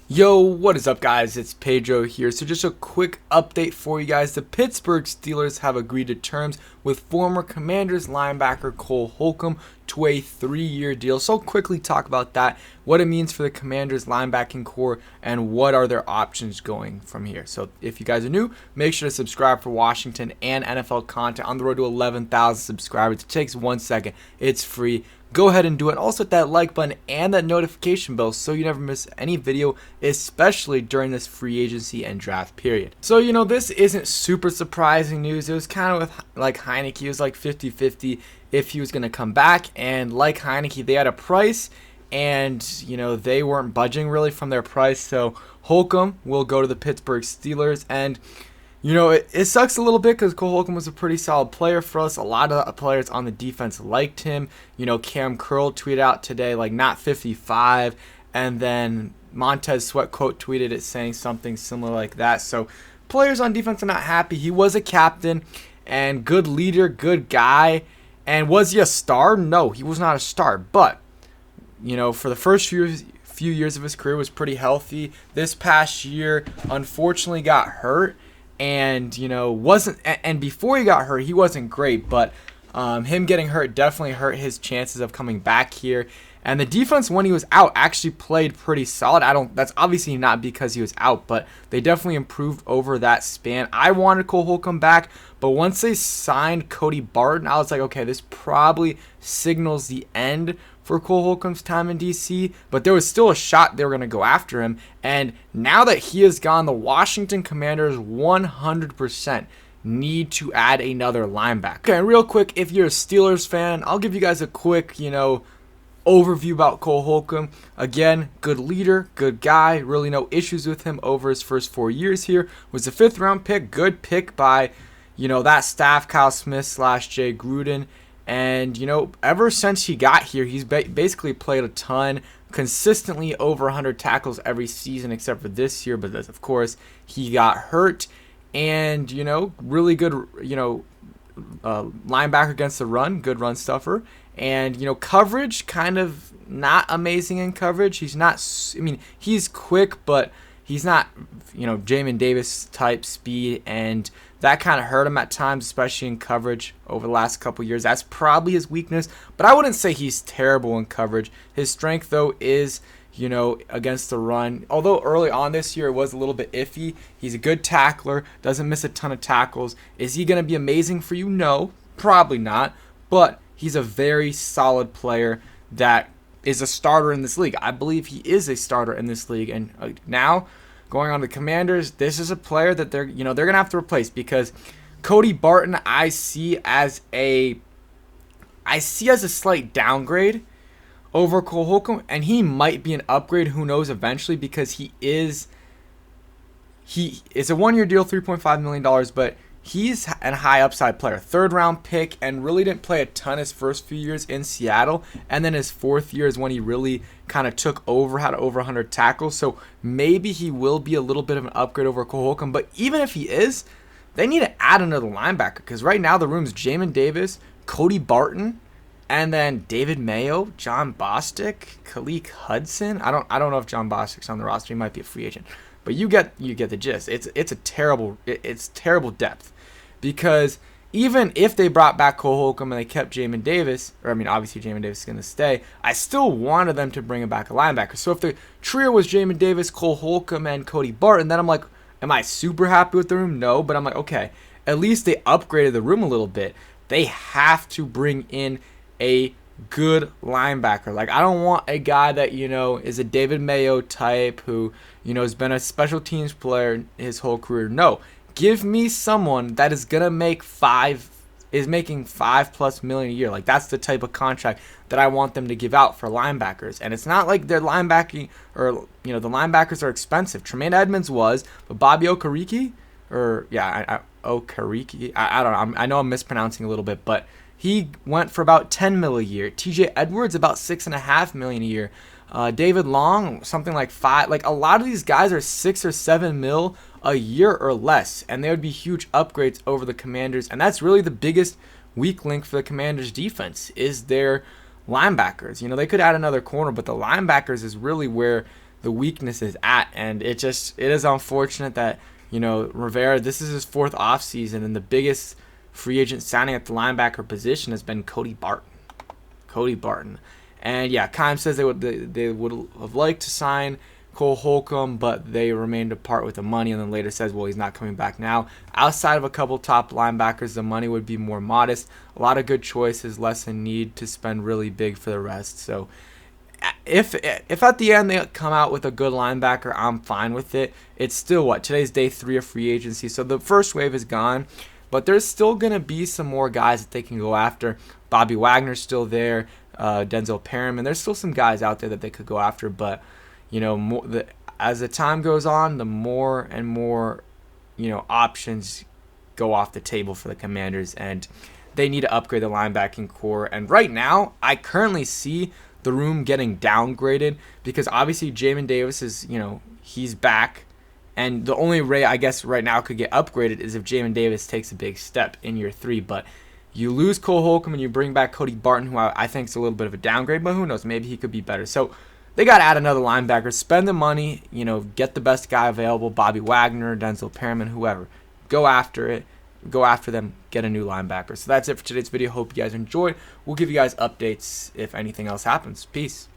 Yo, what is up guys? It's Pedro here. So just a quick update for you guys. The Pittsburgh Steelers have agreed to terms with former Commanders linebacker Cole Holcomb to a 3-year deal. So I'll quickly talk about that, what it means for the Commanders linebacking core, and what are their options going from here. So if you guys are new, make sure to subscribe for Washington and NFL content on the road to 11,000 subscribers. It takes 1 second. It's free. Go ahead and do it. Also hit that like button and that notification bell so you never miss any video, especially during this free agency and draft period. So, this isn't super surprising news. It was kind of with like Heineke. It was like 50-50 if he was going to come back. And like Heineke, they had a price and, they weren't budging really from their price. So Holcomb will go to the Pittsburgh Steelers. And it sucks a little bit because Cole Holcomb was a pretty solid player for us. A lot of players on the defense liked him. Cam Curl tweeted out today, like, not 55. And then Montez Sweat quote tweeted it saying something similar like that. So players on defense are not happy. He was a captain and good leader, good guy. And was he a star? No, he was not a star. But, for the first few years of his career was pretty healthy. This past year, unfortunately, got hurt. And before he got hurt, he wasn't great, but him getting hurt definitely hurt his chances of coming back here. And the defense, when he was out, actually played pretty solid. That's obviously not because he was out, but they definitely improved over that span. I wanted Cole Holcomb back, but once they signed Cody Barton, I was like, okay, this probably signals the end for Cole Holcomb's time in DC, but there was still a shot they were going to go after him. And now that he is gone, the Washington Commanders 100% need to add another linebacker. Okay, and real quick, if you're a Steelers fan, I'll give you guys a quick, overview about Cole Holcomb. Again, good leader, good guy, really no issues with him over his first 4 years here. Was a 5th round pick, good pick by, that staff, Kyle Smith / Jay Gruden. And, ever since he got here, he's basically played a ton, consistently over 100 tackles every season except for this year. But of course, he got hurt. And, really good, linebacker against the run, good run stuffer. And, coverage, kind of not amazing in coverage. He's not, he's quick, but he's not, Jamin Davis type speed. And that kind of hurt him at times, especially in coverage over the last couple years. That's probably his weakness, but I wouldn't say he's terrible in coverage. His strength, though, is, against the run. Although early on this year it was a little bit iffy. He's a good tackler, doesn't miss a ton of tackles. Is he going to be amazing for you? No, probably not. But he's a very solid player that is a starter in this league. I believe he is a starter in this league. And now, going on to the Commanders, this is a player that they're going to have to replace, because Cody Barton I see as a slight downgrade over Cole Holcomb, and he might be an upgrade, who knows, eventually, because he is a 1-year deal, $3.5 million, but he's a high upside player. 3rd round pick, and really didn't play a ton his first few years in Seattle. And then his 4th year is when he really kind of took over, had over 100 tackles. So maybe he will be a little bit of an upgrade over Cole Holcomb. But even if he is, they need to add another linebacker, because right now the room's Jamin Davis, Cody Barton, and then David Mayo, John Bostic, Khaleke Hudson. I don't know if John Bostic's on the roster. He might be a free agent. But you get the gist. It's terrible depth, because even if they brought back Cole Holcomb and they kept Jamin Davis, obviously Jamin Davis is going to stay, I still wanted them to bring back a linebacker. So if the trio was Jamin Davis, Cole Holcomb, and Cody Barton, then I'm like, am I super happy with the room? No, but I'm like, okay, at least they upgraded the room a little bit. They have to bring in a good linebacker. Like, I don't want a guy that, is a David Mayo type who, has been a special teams player his whole career. No. Give me someone that is gonna making $5+ million a year. Like, that's the type of contract that I want them to give out for linebackers. And it's not like they're linebacking, or the linebackers are expensive. Tremaine Edmonds was, but Bobby Okereke, Okereke, I don't know. I know I'm mispronouncing a little bit, but he went for about $10 million a year. TJ Edwards about $6.5 million a year. David Long, something like $5 million. Like, a lot of these guys are $6 or $7 million a year or less, and they would be huge upgrades over the Commanders. And that's really the biggest weak link for the Commanders defense, is their linebackers. They could add another corner, but the linebackers is really where the weakness is at. And it is unfortunate that, you know, Rivera, this is his 4th offseason, and the biggest free agent signing at the linebacker position has been Cody Barton. And yeah, Keim says they would have liked to sign Cole Holcomb, but they remained apart with the money, and then later says, well, he's not coming back now. Outside of a couple top linebackers, the money would be more modest. A lot of good choices, less in need to spend really big for the rest. So if at the end they come out with a good linebacker, I'm fine with it. It's still today's day 3 of free agency, so the first wave is gone, but there's still going to be some more guys that they can go after. Bobby Wagner's still there, Denzel Perryman. There's still some guys out there that they could go after, but you know, as the time goes on, the more and more, you know, options go off the table for the Commanders, and they need to upgrade the linebacking core. And right now, I currently see the room getting downgraded because obviously Jamin Davis is, you know, he's back, and the only way I guess right now could get upgraded is if Jamin Davis takes a big step in year 3. But you lose Cole Holcomb and you bring back Cody Barton, who I think is a little bit of a downgrade, but who knows, maybe he could be better. So they got to add another linebacker, spend the money, you know, get the best guy available, Bobby Wagner, Denzel Perryman, whoever. Go after it. Go after them. Get a new linebacker. So that's it for today's video. Hope you guys enjoyed. We'll give you guys updates if anything else happens. Peace.